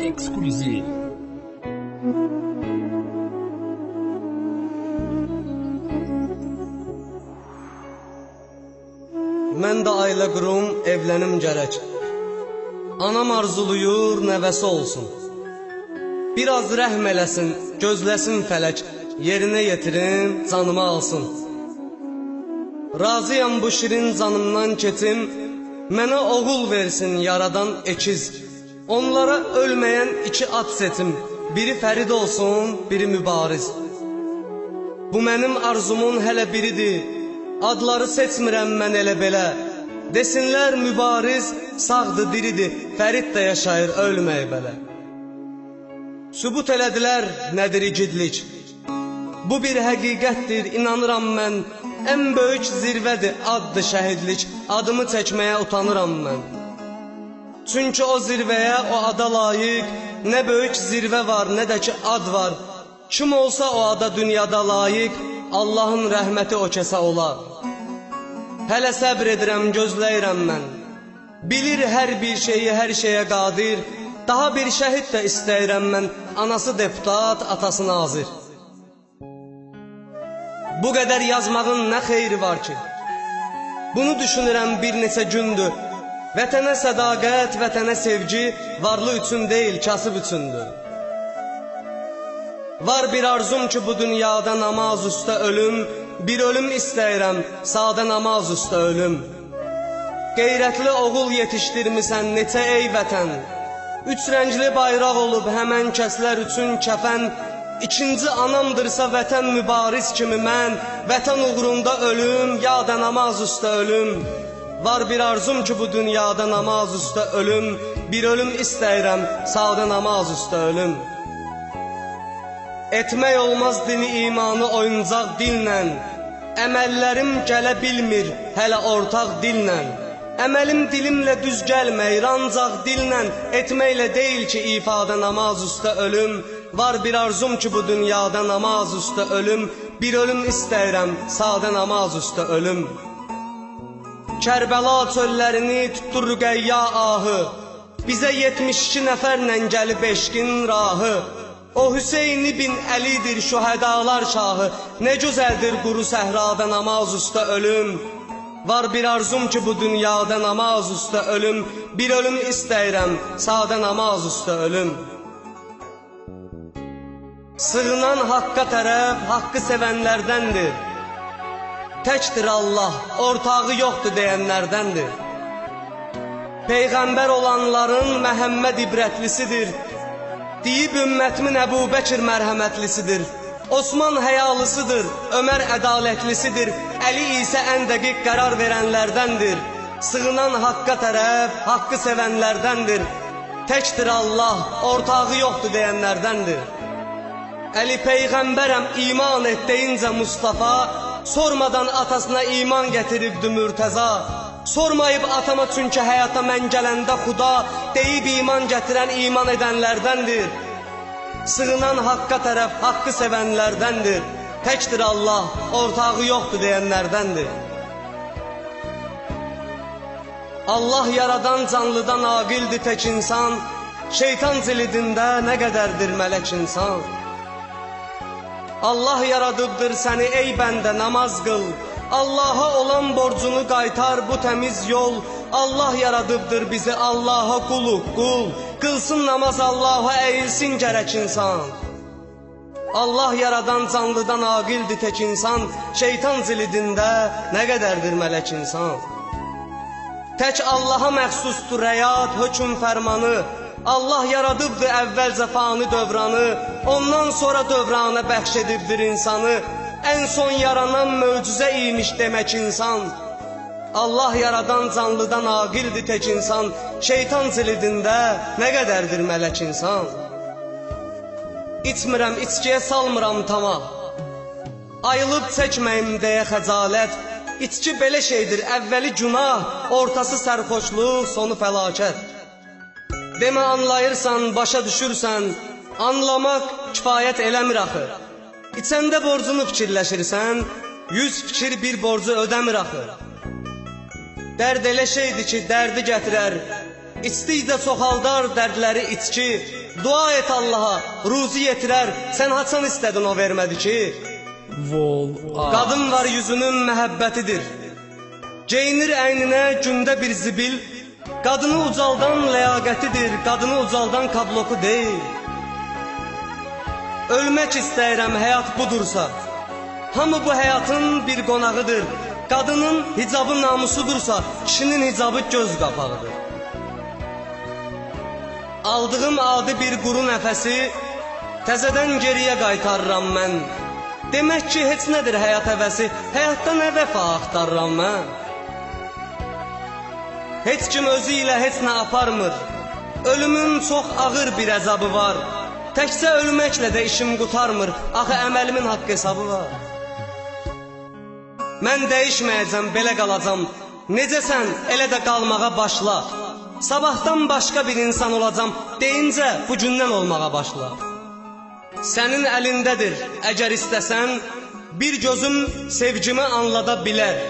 Ekskluziv. Mən də ailə qurum, evlənim gərək. Anam arzuluyur, nəvəsi olsun. Biraz rəhm eləsin, gözləsin fələk, yerinə yetirim, canımı alsın. Razıyam bu şirin canımdan keçim, mənə oğul versin yaradan ekiz. Onlara ölməyən iki at setim, biri Fərid olsun, biri mübariz. Bu mənim arzumun hələ biridir, adları seçmirəm mən elə belə. Desinlər mübariz, sağdır, diridir, Fərid də yaşayır, ölməyi belə. Sübut elədilər nədir igidlik. Bu bir həqiqətdir, inanıram mən. Ən böyük zirvədir, addır şəhidlik. Adımı çəkməyə utanıram mən. Çünki o zirvəyə, o ada layiq nə böyük zirvə var, nə də ki ad var. Kim olsa o ada dünyada layiq, Allahın rəhməti o kəsə olar. Hələ səbr edirəm, gözləyirəm mən. Bilir hər bir şeyi, hər şeyə qadir. Daha bir şəhid də istəyirəm mən. Anası deputat, atası nazir. Bu qədər yazmağın nə xeyri var ki? Bunu düşünürəm bir neçə gündür. Vətənə sədaqət, vətənə sevgi varlı üçün deyil, kasıb üçündür. Var bir arzum ki bu dünyada namaz üstə ölüm. Bir ölüm istəyirəm, sadə namaz üstə ölüm. Qeyrətli oğul yetişdirmisən neçə ey vətən. Üç rəngli bayraq olub həmən kəslər üçün kəfən. İkinci anamdırsa vətən mübariz kimi mən. Vətən uğrunda ölüm, ya da namaz üstə ölüm. Var bir arzum ki bu dünyada namaz üstə ölüm. Bir ölüm istəyirəm, sadə namaz üstə ölüm. Etmək olmaz dini imanı oyuncaq dillə. Əməllərim gələ bilmir hələ ortaq dillə. Əməlim dilimlə düz gəlməyir, ancaq dillə. Etməklə deyil ki ifadə namaz üstə ölüm. Var bir arzum ki bu dünyada namaz üstə ölüm. Bir ölüm istəyirəm, sadə namaz üstə ölüm. Kərbəla çöllərini tutdur Rüqəyya ahı. Bizə 72 nəfərlə gəlib eşqin rahı. O Hüseyin ibn Əlidir şühədalar şahı. Nə gözəldir quru səhrada namaz üstə ölüm. Var bir arzum ki bu dünyada namaz üstə ölüm. Bir ölüm istəyirəm, sadə namaz üstə ölüm. Sığınan haqqa tərəf, haqqı sevənlərdəndir. Təkdir Allah, ortağı yoxdur deyənlərdəndir. Peyğəmbər olanların Məhəmməd ibrətlisidir. Deyib ümmətimin Əbu Bəkir mərhəmətlisidir. Osman həyalısıdır, Ömər ədalətlisidir. Əli isə ən dəqiq qərar verənlərdəndir. Sığınan haqqa tərəf, haqqı sevənlərdəndir. Təkdir Allah, ortağı yoxdur deyənlərdəndir. Əli Peyğəmbərəm iman et deyincə Mustafa, sormadan atasına iman gətiribdi Mürtəza. Sormayıb atama çünki həyata mən gələndə Xuda, deyib iman gətirən iman edənlərdəndir. Sığınan haqqa tərəf, haqqı sevənlərdəndir. Təkdir Allah, ortağı yoxdur deyənlərdəndir. Allah yaradan canlıdan aqildir tək insan. Şeytan zilidində nə qədərdir mələk insan. Allah yaradıbdır səni ey bəndə namaz qıl. Allaha olan borcunu qaytar bu təmiz yol. Allah yaradıbdır bizi Allaha quluq qul. Qılsın namaz Allaha əyilsin gərək insan. Allah yaradan canlıdan aqildir tək insan. Şeytan zilidində nə qədərdir mələk insan. Tək Allaha məxsusdur həyat, hökm fərmanı. Allah yaradıbdır əvvəlcə fani dövranı. Ondan sonra dövrana bəxş edibdir insanı. Ən son yaranan möcüzə imiş demək insan. Allah yaradan canlıdan aqildir tək insan. Şeytan zilidində nə qədərdir mələk insan. İçmirəm, içkiyə salmıram tama. Ayılıb çəkməyim deyə xəcalət. İçki belə şeydir, əvvəli günah, ortası sərxoşluq, sonu fəlakət. Demə anlayırsan, başa düşürsən, anlamaq kifayət eləmir axı. İçəndə borcunu fikirləşirsən, 100 fikir bir borcu ödəmir axı. Dərd elə şeydir ki, dərdi gətirər. İçdikcə çoxaldar dərdləri içki. Dua et Allaha, ruzi yetirər, sən haçan istədin o vermədi ki? Qadın var yüzünün məhəbbətidir. Geyinir əyninə gündə bir zibil, qadını ucaldan ləyaqətidir, qadını ucaldan kabloku deyil. Ölmək istəyirəm həyat budursa, hamı bu həyatın bir qonağıdır. Qadının hicabı namusudursa, kişinin hicabı göz qapağıdır. Aldığım adi bir quru nəfəsi təzədən geriyə qaytarıram mən. Demək ki, heç nədir həyat həvəsi, həyatda nə vəfa axtarıram mən. Heç kim özü ilə heç nə aparmır, ölümün çox ağır bir əzabı var. Təkcə ölməklə də işim qutarmır, axı əməlimin haqq hesabı var. Mən dəyişməyəcəm, belə qalacam, necəsən elə də qalmağa başla. Sabahdan başqa bir insan olacam, deyincə bu gündən olmağa başla. Sənin əlindədir, əgər istəsən, bir gözüm sevgimi anlada bilər.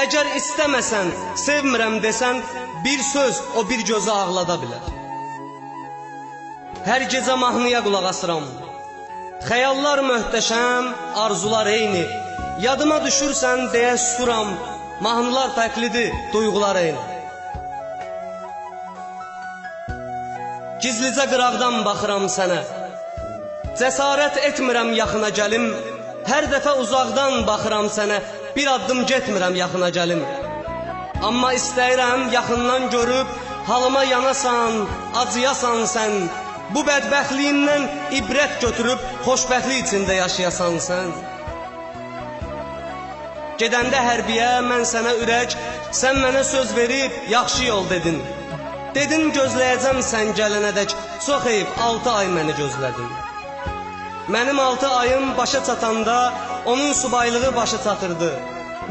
Əgər istəməsən, sevmirəm desən, bir söz o bir gözü ağlada bilər. Hər gecə mahnıya qulaq asıram, xəyallar möhtəşəm, arzular eyni. Yadıma düşürsən deyə susuram, mahnılar fərqlidir, duyğular eyni. Gizlicə qıraqdan baxıram sənə, cəsarət etmirəm yaxına gəlim. Hər dəfə uzaqdan baxıram sənə, bir addım getmirəm yaxına gəlim. Amma istəyirəm yaxından görüb, halıma yanasan, acıyasan sən. Bu bədbəxtliyindən ibrət götürüb, xoşbəxtlik içində yaşayasan sən. Gedəndə hərbiyə mən sənə ürək, sən mənə söz verib yaxşı yol dedin. Dedin gözləyəcəm sən gələnədək, çox eyib 6 ay məni gözlədin. Mənim 6 ayım başa çatanda, onun subaylığı başa çatırdı.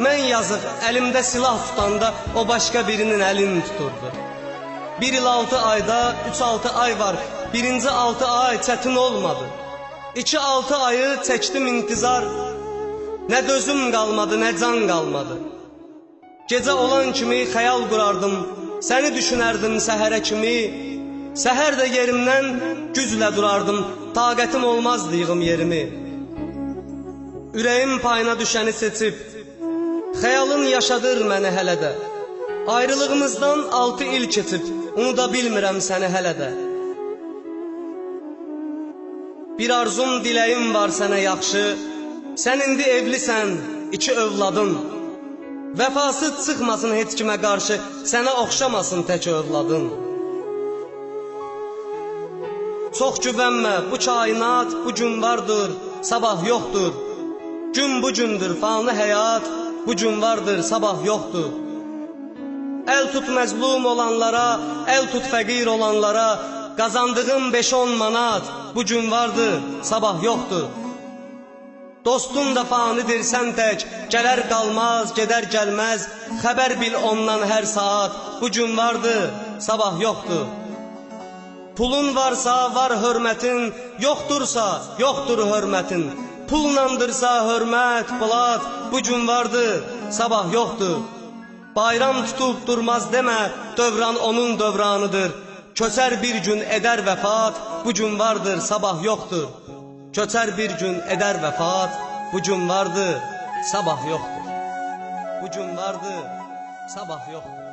Mən yazıq əlimdə silah tutanda, o başqa birinin əlini tuturdu. 1 il 6 ayda 3-6 ay var, birinci 6 ay çətin olmadı. 2-6 ayı çəkdim intizar, nə dözüm qalmadı, nə can qalmadı. Gecə olan kimi xəyal qurardım, səni düşünərdim səhərə kimi. Səhər də yerimdən güclə durardım, taqətim olmazdı yığım yerimi. Ürəyim payına düşəni seçib, xəyalın yaşadır məni hələ də. Ayrılığımızdan 6 il keçib, unuda bilmirəm səni hələ də. Bir arzum, diləyim var sənə yaxşı, sən indi evlisən, 2 övladın. Vəfası çıxmasın heç kimə qarşı, sənə oxşamasın tək övladın. Çox güvənmə, bu kainat bu gün vardır, sabah yoxdur. Gün bu gündür, fani həyat bu gün vardır, sabah yoxdur. Əl tut məzlum olanlara, əl tut fəqir olanlara, qazandığım 5-10 manat bu gün vardır, sabah yoxdur. Dostun da fanidir sən tək, gələr qalmaz, gedər gəlməz, xəbər bil ondan hər saat, bu gün vardır, sabah yoxdur. Pulun varsa var hörmətin, yoxdursa yoxdur hörmətin. Pullandırsa hörmət, bulat, bu gün vardır, sabah yoxdur. Bayram tutub durmaz demə, dövran onun dövranıdır. Köçər bir gün edər vəfat, bu gün vardır, sabah yoxdur. Köçər bir gün edər vəfat, bu gün vardır, sabah yoxdur. Bu gün vardır, sabah yoxdur.